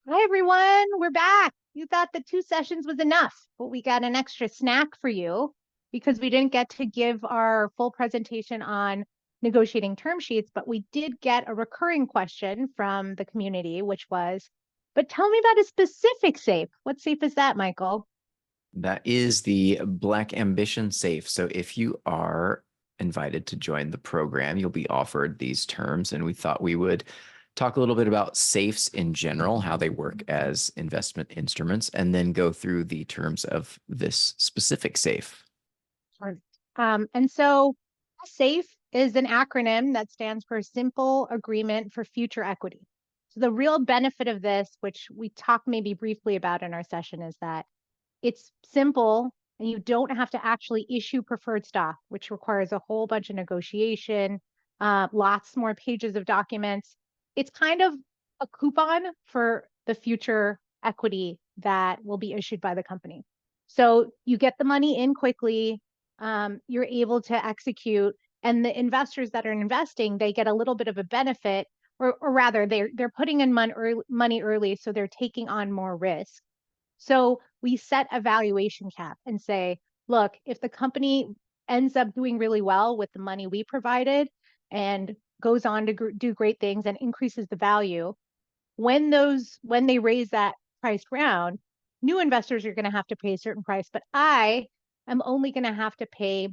Hi, everyone. We're back. You thought the two sessions was enough, but we got an extra snack for you because we didn't get to give our full presentation on negotiating term sheets, but we did get a recurring question from the community, which was, but tell me about a specific safe. What safe is that, Michael? That is the Black Ambition Safe. So if you are invited to join the program, you'll be offered these terms. And we thought we would talk a little bit about safes in general, how they work as investment instruments, and then go through the terms of this specific safe. Sure. And so SAFE is an acronym that stands for Simple Agreement for Future Equity. So the real benefit of this, which we talked maybe briefly about in our session, is that it's simple and you don't have to actually issue preferred stock, which requires a whole bunch of negotiation, lots more pages of documents. It's kind of a coupon for the future equity that will be issued by the company. So you get the money in quickly, you're able to execute, and the investors that are investing, they get a little bit of a benefit, or rather, they're putting in money early, so they're taking on more risk. So we set a valuation cap and say, look, if the company ends up doing really well with the money we provided and goes on to do great things and increases the value, when they raise that price round, new investors are going to have to pay a certain price, but I am only going to have to pay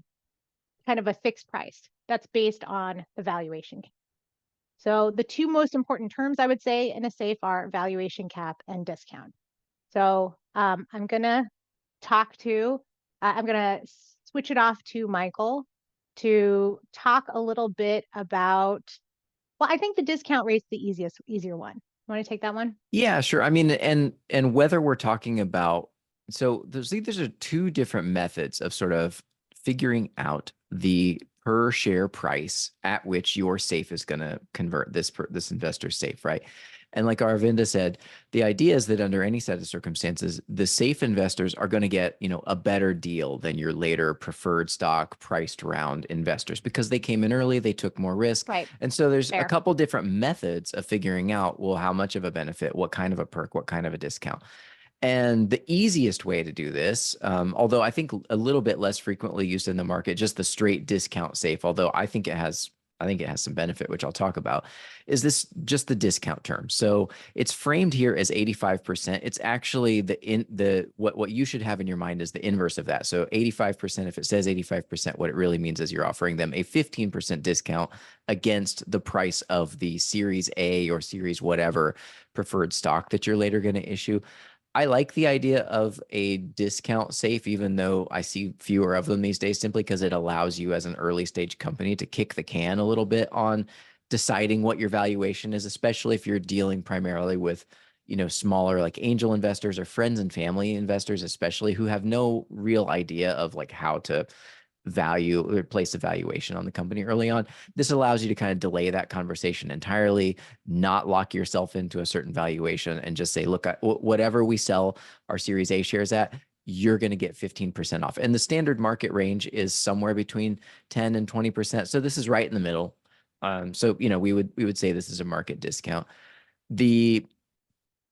kind of a fixed price that's based on the valuation cap. So the two most important terms I would say in a safe are valuation cap and discount. So I'm gonna I'm gonna switch it off to Michael to talk a little bit about, well, I think the discount rate's the easier one. Want to take that one? Yeah, sure. I mean, and whether we're talking about, so these are two different methods of sort of figuring out the per share price at which your safe is going to convert this investor safe, right? And like Aravinda said, the idea is that under any set of circumstances, the safe investors are going to get, a better deal than your later preferred stock priced round investors because they came in early, they took more risk. Right. And so there's a Fair. couple different methods of figuring out, well, how much of a benefit, what kind of a perk, what kind of a discount. And the easiest way to do this, although I think a little bit less frequently used in the market, just the straight discount safe, although I think it has some benefit, which I'll talk about, is this just the discount term. So it's framed here as 85%. It's actually what you should have in your mind is the inverse of that. So 85%, if it says 85%, what it really means is you're offering them a 15% discount against the price of the Series A or Series whatever preferred stock that you're later going to issue. I like the idea of a discount safe, even though I see fewer of them these days, simply because it allows you as an early stage company to kick the can a little bit on deciding what your valuation is, especially if you're dealing primarily with, smaller like angel investors or friends and family investors, especially who have no real idea of like how to value or place a valuation on the company early on. This allows you to kind of delay that conversation entirely, not lock yourself into a certain valuation, and just say, look, whatever we sell our Series A shares at, you're going to get 15% off. And the standard market range is somewhere between 10 and 20%. So this is right in the middle. So, we would say this is a market discount. The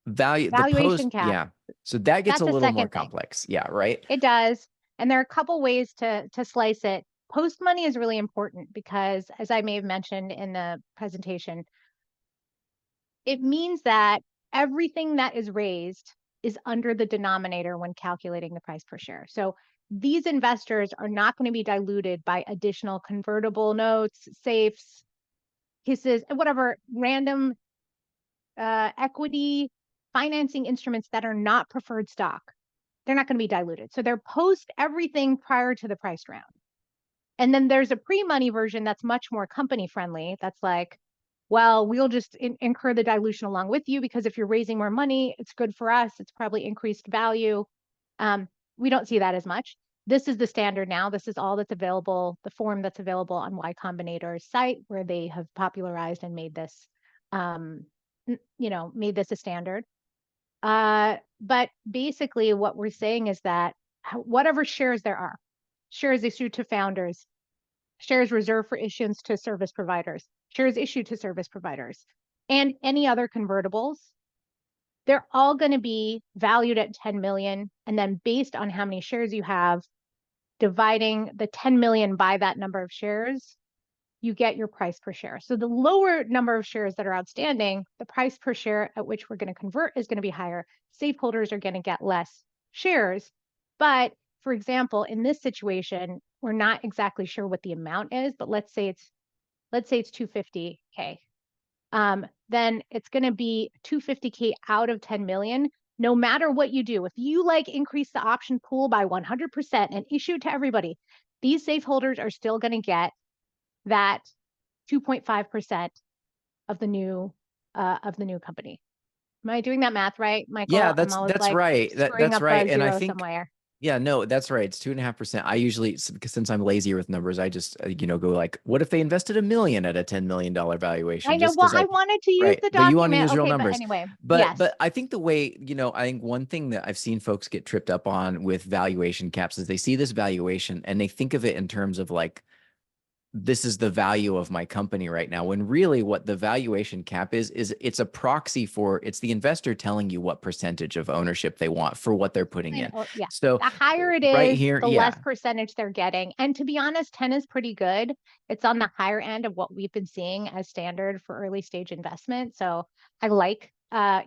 the Valuation post, cap. yeah. So that gets a That's a little more second thing. complex. Yeah, right. It does. And there are a couple ways to slice it. Post money is really important because, as I may have mentioned in the presentation, it means that everything that is raised is under the denominator when calculating the price per share. So these investors are not going to be diluted by additional convertible notes, safes, kisses, whatever random equity financing instruments that are not preferred stock. They're not going to be diluted. So they're post everything prior to the price round. And then there's a pre-money version that's much more company friendly. That's like, well, we'll just incur the dilution along with you because if you're raising more money, it's good for us. It's probably increased value. We don't see that as much. This is the standard now. This is all that's available, the form that's available on Y Combinator's site, where they have popularized and made this, made this a standard. But basically, what we're saying is that whatever shares there are, shares issued to founders, shares reserved for issuance to service providers, shares issued to service providers, and any other convertibles, they're all going to be valued at 10 million. And then based on how many shares you have, dividing the 10 million by that number of shares, you get your price per share. So the lower number of shares that are outstanding, the price per share at which we're going to convert is going to be higher. Safeholders are going to get less shares. But for example, in this situation, we're not exactly sure what the amount is, but let's say it's 250K. Then it's going to be 250K out of 10 million. No matter what you do, if you like increase the option pool by 100% and issue to everybody, these safe holders are still going to get that 2.5% of the new company. Am I doing that math right, Yeah, Michael? I'm that's always that's like right. screwing That's up right. a And I zero think, somewhere. yeah, no, that's right. It's 2.5%. I usually, since I'm lazier with numbers, I just, go like, what if they invested $1 million at a $10 million I valuation? know. Just Well, because I wanted to use right. the But you want to document. use real Okay, but numbers. anyway, But yes. I think the way, I think one thing that I've seen folks get tripped up on with valuation caps is they see this valuation and they think of it in terms of like, this is the value of my company right now, when really what the valuation cap is it's a proxy for, it's the investor telling you what percentage of ownership they want for what they're putting in. Yeah. So The higher it right is, here, the yeah. less percentage they're getting. And to be honest, 10 is pretty good. It's on the higher end of what we've been seeing as standard for early stage investment. So I like, other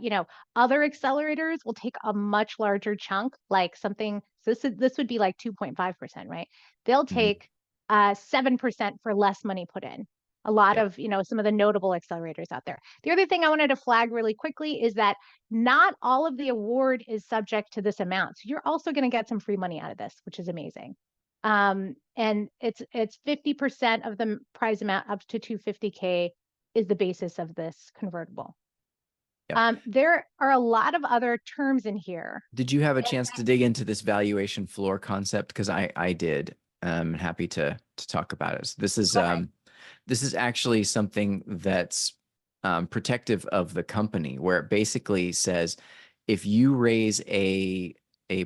accelerators will take a much larger chunk, like something. So this would be like 2.5%, right? They'll Mhm. take 7% for less money put in. A lot Yep. of, some of the notable accelerators out there. The other thing I wanted to flag really quickly is that not all of the award is subject to this amount. So you're also going to get some free money out of this, which is amazing. And it's 50% of the prize amount up to 250K is the basis of this convertible. Yep. There are a lot of other terms in here. Did you have a chance to dig into this valuation floor concept? Because I did. I'm happy to talk about it. So this is actually something that's protective of the company, where it basically says if you raise a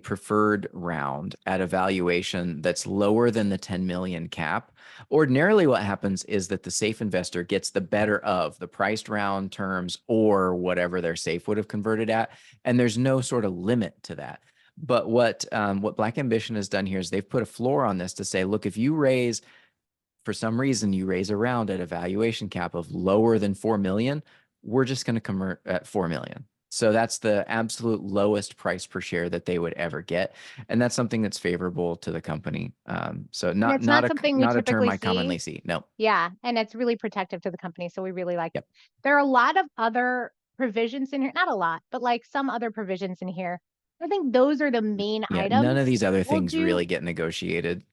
preferred round at a valuation that's lower than the 10 million cap, ordinarily what happens is that the safe investor gets the better of the priced round terms or whatever their safe would have converted at, and there's no sort of limit to that. But what Black Ambition has done here is they've put a floor on this to say, look, if you raise, for some reason you raise a round at a valuation cap of lower than 4 million, we're just going to convert at 4 million. So that's the absolute lowest price per share that they would ever get, and that's something that's favorable to the company. So And it's not not something we a term typically I see. commonly see. No. Yeah, and it's really protective to the company, so we really like it. Yep. There are a lot of other provisions in here, not a lot, but like some other provisions in here. I think those are the main Yeah. None of items. these other We'll things do, really get negotiated.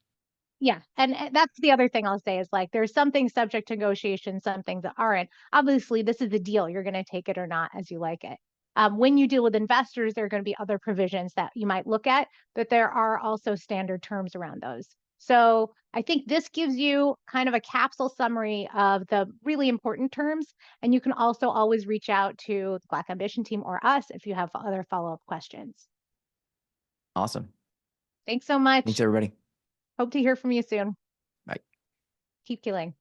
yeah, and that's the other thing I'll say is like there's some things subject to negotiation, some things that aren't. Obviously, this is the deal. You're going to take it or not as you like it. When you deal with investors, there are going to be other provisions that you might look at, but there are also standard terms around those. So I think this gives you kind of a capsule summary of the really important terms. And you can also always reach out to the Black Ambition team or us if you have other follow-up questions. Awesome. Thanks so Thanks, much. everybody. Hope to hear from you soon. Bye. Keep killing.